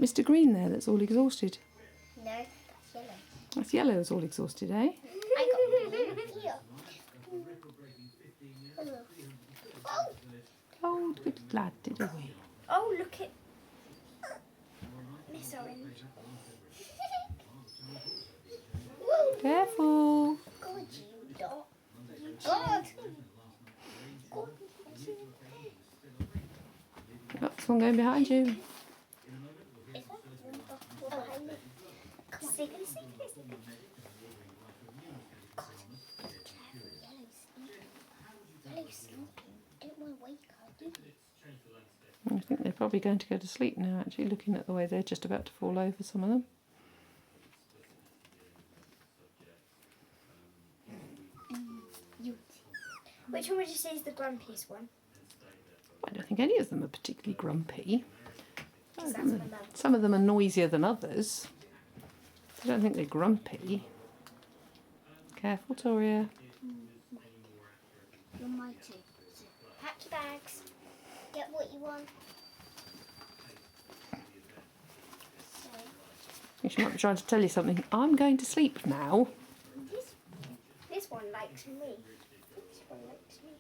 Mr. Green there that's all exhausted? No, that's yellow. That's yellow that's all exhausted, eh? I got blue here. Oh, Oh, good lad, did we? oh, look at Miss Orange. Careful. God, you dot. You God. God. Oh, someone going behind you. Is that one behind me? Come on. Stick and stick. God. Yellow's sleeping. Don't want to wake her, do you? I think they're probably going to go to sleep now, actually, looking at the way they're just about to fall over, some of them. Which one would you say is the grumpiest one? I don't think any of them are particularly grumpy. That's my mum. Some of them are noisier than others. I don't think they're grumpy. Careful, Toria. You're mighty. Pack your bags. Get what you want. She might be trying to tell you something. I'm going to sleep now. This one likes me. This one likes me.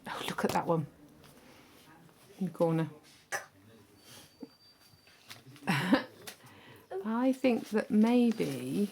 Oh, look at that one in the corner. I think that maybe